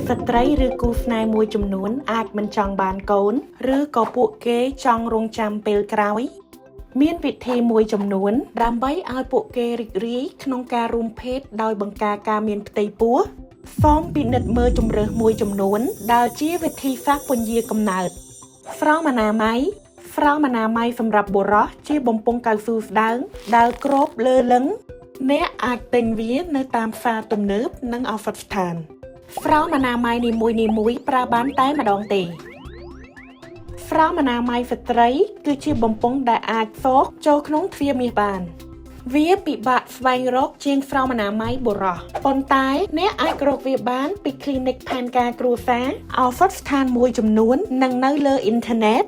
ស្ត្រីឬគូស្នេហ៍មួយចំនួនអាចមិនចង់បានកូនឬក៏ពួកគេចង់រងចាំពេលក្រោយមានវិធីមួយចំនួនដើម្បីឲ្យពួកគេរីករាយក្នុងការរួមភេទដោយបង្ការការមានផ្ទៃពោះសូមពិនិត្យមើលជម្រើសមួយចំនួនដែលជាវិធីសាស្ត្រពន្យាកំណើតស្រោមអនាម័យសម្រាប់បុរសជាបំពង់កៅស៊ូស្ដើងដែលគ្របលើលឹងអ្នកអាចទិញវានៅតាមផ្សារទំនើបនិងឱសថស្ថានស្រោមអនាម័យនីមួយៗប្រើបានតែម្ដងទេស្រោមអនាម័យស្ត្រីគឺជាបំពង់ដែលអាចសោកចូលក្នុងទ្វារមាសបានវាពិបាកស្វែងរកជាងស្រោមអនាម័យបុរសប៉ុន្តែអ្នកអាចរកវាបានពី clinic ផែនការគ្រួសារឱសថស្ថានមួយចំនួននិងនៅលើអ៊ីនធឺណិត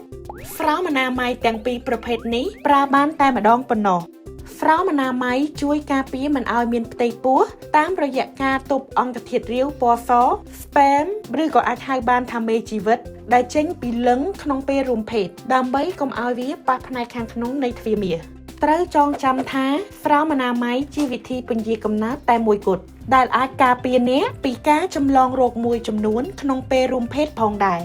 ស្រោមអនាម័យទាំងពីរប្រភេទនេះប្រើបានតែម្ដងប៉ុណ្ណោះស្រោមអនាម័យជួយការពារមិនឲ្យមានផ្ទៃពោះតាមរយៈការទប់អង្គធាតុរាវពណ៌ស sperm ឬក៏អាចហៅបានថាមេជីវិតដែលចេញពីលឹងក្នុងពេលរួមភេទដើម្បីកុំឲ្យវាប៉ះផ្នែកខាងក្នុងនៃទ្វារមាសត្រូវចងចាំថាស្រោមអនាម័យជាវិធីពន្យាកំណើតតែមួយគត់ដែលអាចការពារអ្នកពីការចម្លងរោគមួយចំនួនក្នុងពេលរួមភេទផងដែរ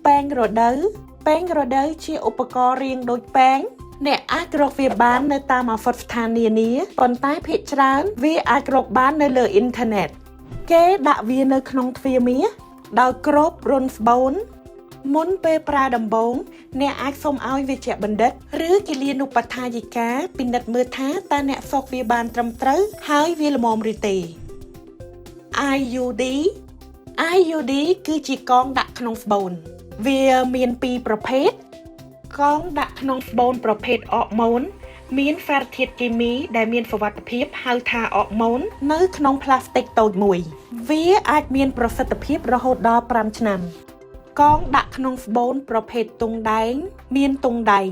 ពែងរដូវជាឧបករណ៍រាងដូចពែងអ្នកអាចរកវាបាននៅតាមឱសថស្ថាននានាប៉ុន្តែភាគច្រើនវាអាចរកបាននៅលើអ៊ីនធឺណិតគេដាក់វានៅក្នុងទ្វារមាសដោយគ្របរន្ធស្បូនមុនពេលប្រើដំបូងអ្នកអាចសុំឲ្យវេជ្ជបណ្ឌិតឬគិលានុបដ្ឋាយិកាពិនិត្យមើលថាតើអ្នកសោកវាបានត្រឹមត្រូវហើយវាល្មមឬទេ IUD គឺជាកងដាក់ក្នុងស្បូនវាមានពីរប្រភេទកងដាក់ក្នុងស្បូនប្រភេទអរម៉ូនមានសារធាតុគីមីដែលមានសុវត្ថិភាពហៅថាអរម៉ូននៅក្នុងផ្លាស្ទិកតូចមួយវាអាចមានប្រសិទ្ធភាពរហូតដល់5ឆ្នាំកងដាក់ក្នុងស្បូនប្រភេទទង់ដែងមានទង់ដែង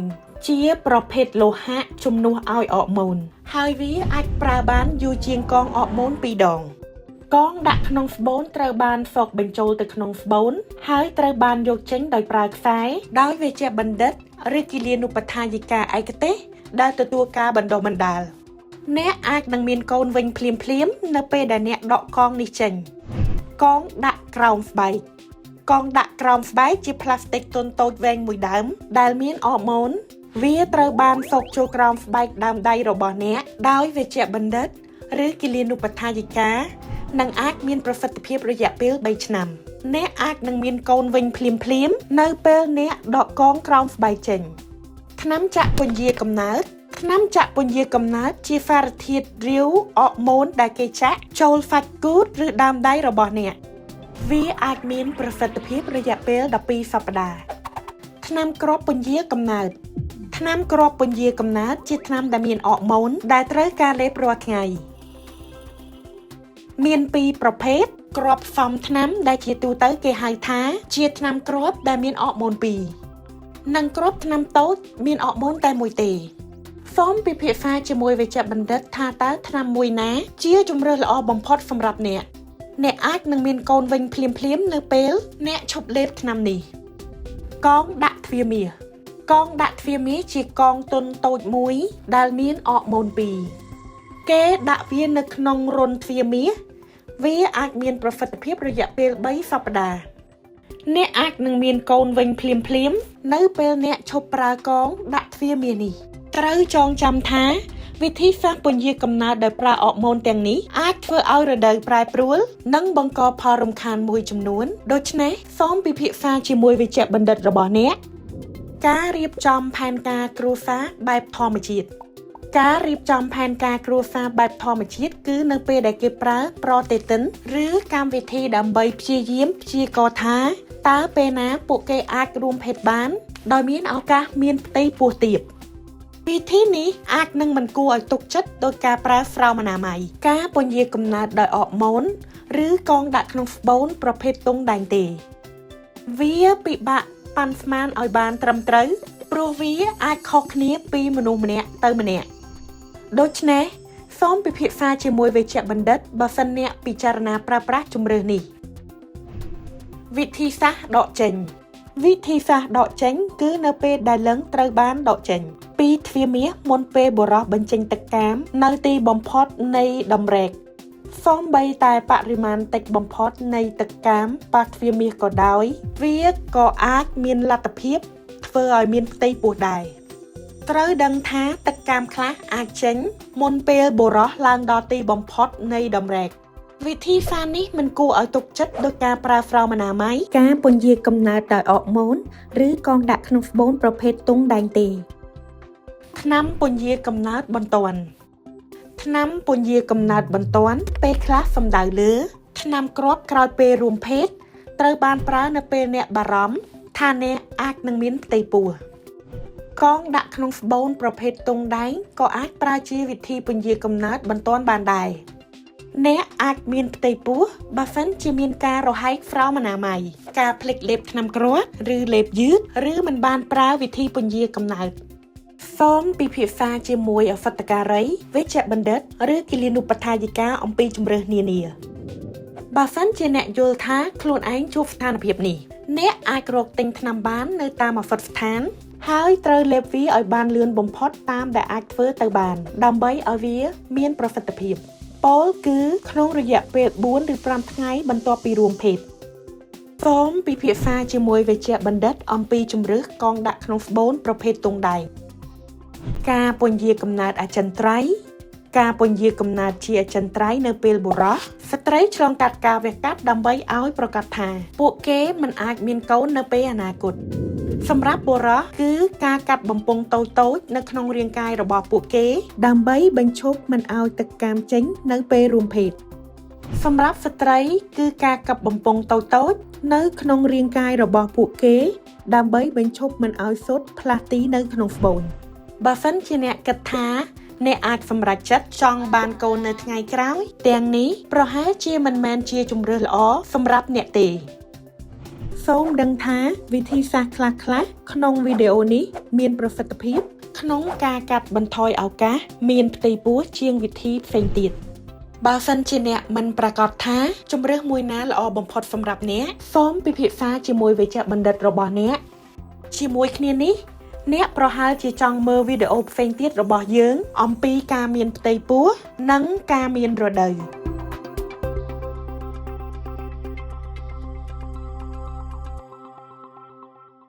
ជាប្រភេទលោហៈជំនួសឲ្យអរម៉ូនហើយវាអាចប្រើបានយូរជាងកងអរម៉ូន2ដងកងដាក់ក្នុងស្បូនត្រូវបានសកបញ្ចូលទៅក្នុងស្បូនហើយត្រូវបានយកចេញដោយប្រើខ្សែដោយវេជ្ជបណ្ឌិតឬគិលានុបដ្ឋាយិកាឯកទេសដែលទទួលការបណ្ដុះបណ្ដាលអ្នកអាចនឹងមានកូនវិញភ្លាមនៅពេលដែលអ្នកដកកងនេះចេញកងដាក់ក្រោមស្បែកជាផ្លាស្ទិកទន់តូចវែងមួយដើមដែលមានអរម៉ូនវាត្រូវបានសកចូលក្រោមស្បែកដើមដៃរបស់អ្នកដោយវេជ្ជបណ្ឌិតឬគិលានុបដ្ឋាយិកានិងអាចមានប្រសិទ្ធភាពរយៈពេល3ឆ្នាំអ្នកអាចនឹងមានកូនវិញភ្លាមនៅពេលអ្នកដកកងក្រោមស្បែកចេញថ្នាំចាក់ពន្យាកំណើតជាសារធាតុរាវអរម៉ូនដែលគេចាក់ចូលសាច់គូទឬដើមដៃរបស់អ្នកវាអាចមានប្រសិទ្ធភាពរយៈពេល12សប្តាហ៍ថ្នាំគ្រាប់ពន្យាកំណើតជាថ្នាំដែលមានអរម៉ូនដែលត្រូវការលេបរាល់ថ្ងៃមានពីរប្រភេទគ្រាប់ផ្សំថ្នាំដែលជាទូទៅគេហៅថាជាថ្នាំគ្រាប់ដែលមានអរម៉ូន2និងគ្រាប់ថ្នាំតូចមានអរម៉ូនតែមួយទេសូមពិភាក្សាជាមួយវេជ្ជបណ្ឌិតថាតើថ្នាំមួយណាជាជម្រើសល្អបំផុតសម្រាប់អ្នកអាចនឹងមានកូនវិញភ្លាមនៅពេលអ្នកឈប់លេបថ្នាំនេះកងដាក់ទ្វារមាសជាកងទន់តូចមួយដែលមានអរម៉ូន2គេដាក់វានៅក្នុងរន្ធទ្វារមាសវាអាចមានប្រសិទ្ធភាពរយៈពេល3សប្តាហ៍អ្នកអាចនឹងមានកូនវិញភ្លាមនៅពេលអ្នកឈប់ប្រើកងដាក់ទ្វារមាសនេះត្រូវចងចាំថាវិធីសាស្ត្រពន្យាកំណើតដោយប្រើអរម៉ូនទាំងនេះអាចធ្វើឲ្យរដូវប្រែប្រួលនិងបង្កផលរំខានមួយចំនួនដូច្នេះសូមពិភាក្សាជាមួយវេជ្ជបណ្ឌិតរបស់អ្នកការរៀបចំផែនការគ្រួសារបែបធម្មជាតិគឺនៅពេលដែលគេប្រើប្រតិទិនឬកម្មវិធីដើម្បីព្យាយាមព្យាករណ៍ថាតើពេលណាពួកគេអាចរួមភេទបានដោយមានឱកាសមានផ្ទៃពោះទាបវិធីនេះអាចនឹងមិនគួរឲ្យទុកចិត្តដោយការប្រើស្រោមអនាម័យការពន្យាកំណើតដោយអរម៉ូនឬកងដាក់ក្នុងស្បូនប្រភេទទង់ដែងទេវាពិបាកប៉ាន់ស្មានឲ្យបានត្រឹមត្រូវព្រោះវាអាចខុសគ្នាពីមនុស្សម្នាក់ទៅម្នាក់ដូច្នេះសូមពិភាក្សាជាមួយវេជ្ជបណ្ឌិតបើសិនអ្នកពិចារណាប្រើប្រាស់ជម្រើសនេះវិធីសាស្ត្រដកចេញគឺនៅពេលដែលលឹងត្រូវបានដកចេញពីទ្វារមាសមុនពេលបុរសបញ្ចេញទឹកកាមនៅទីបំផុតនៃដំរែក សូម្បីតែបរិមាណតិចបំផុតនៃទឹកកាមប៉ះទ្វារមាសក៏ដោយវាក៏អាចមានលទ្ធភាពធ្វើឲ្យមានផ្ទៃពោះដែរត្រូវដឹងថាទឹកកាមខ្លះអាចចេញមុនពេលបុរសឡើងដល់ទីបំផុតនៃដំណេកវិធីសាស្ត្រនេះមិនគួរឲ្យទុកចិត្តដោយការប្រើស្រោមអនាម័យការពន្យាកំណើតដោយអរម៉ូនឬកងដាក់ក្នុងស្បូនប្រភេទទង់ដែងទេថ្នាំពន្យាកំណើតបន្ទាន់ថ្នាំពន្យាកំណើតបន្ទាន់ពេលខ្លះសំដៅលើថ្នាំគ្រាប់ក្រោយពេលរួមភេទត្រូវបានប្រើនៅពេលអ្នកបារម្ភថាអ្នកអាចនឹងមានផ្ទៃពោះកងដាក់ក្នុងស្បូនប្រភេទទង់ដែងក៏អាចប្រើជាវិធីពន្យាកំណើតបន្ទាន់បានដែរអ្នកអាចមានផ្ទៃពោះបើសិនជាមានការរហែកស្រោមអនាម័យការភ្លេចលេបថ្នាំគ្រាប់ឬលេបយឺតឬមិនបានប្រើវិធីពន្យាកំណើតសូមពិភាក្សាជាមួយអសតការីវេជ្ជបណ្ឌិតឬគិលានុបដ្ឋាយិកាអំពីជម្រើសនានាបើសិនជាអ្នកយល់ថាខ្លួនឯងជួបស្ថានភាពនេះអ្នកអាចរកទិញថ្នាំបាននៅតាមអសតស្ថានហើយត្រូវលេបវាឲ្យបានលឿនបំផុតតាមដែលអាចធ្វើទៅបានដើម្បីឲ្យវាមានប្រសិទ្ធភាពពោលគឺក្នុងរយៈពេល4ឬ5ថ្ងៃបន្ទាប់ពីរួមភេទសូមពិភាក្សាជាមួយវេជ្ជបណ្ឌិតអំពីជម្រើសកងដាក់ក្នុងស្បូនប្រភេទទង់ដែងការពន្យាកំណើតអចិន្ត្រៃយ៍ការពន្យាកំណើតជាអចិន្ត្រៃយ៍នៅពេលបុរសស្ត្រីឆ្លងកាត់ការវះកាត់ដើម្បីឲ្យប្រកាសថាពួកគេមិនអាចមានកូននៅពេលអនាគតសម្រាប់បុរសគឺការកាត់បំពង់តូចៗនៅក្នុងរាងកាយរបស់ពួកគេដើម្បីបញ្ឈប់មិនឲ្យទឹកកាមចេញនៅពេលរួមភេទសម្រាប់ស្ត្រីគឺការកាប់បំពង់តូចៗនៅក្នុងរាងកាយរបស់ពួកគេដើម្បីបញ្ឈប់មិនឲ្យសុទ្ធផ្លាស់ទីនៅក្នុងស្បូនបើសិនជាអ្នកគិតថាអ្នកអាចសម្រេចចិត្តចង់បានកូននៅថ្ងៃក្រោយទាំងនេះប្រហែលជាមិនមែនជាជម្រើសល្អសម្រាប់អ្នកទេសូមដឹងថាវិធីសាស្ត្រខ្លះៗក្នុងវីដេអូនេះមានប្រសិទ្ធភាពក្នុងការកាត់បន្ថយឱកាសមានផ្ទៃពោះជាងវិធីផ្សេងទៀតបើសិនជាអ្នកមិនប្រាកដថាជម្រើសមួយណាល្អបំផុតសម្រាប់អ្នកសូមពិភាក្សាជាមួយវេជ្ជបណ្ឌិតរបស់អ្នកជាមួយគ្នានេះអ្នកប្រហែលជាចង់មើលវីដេអូផ្សេងទៀតរបស់យើងអំពីការមានផ្ទៃពោះនិងការមានរដូវ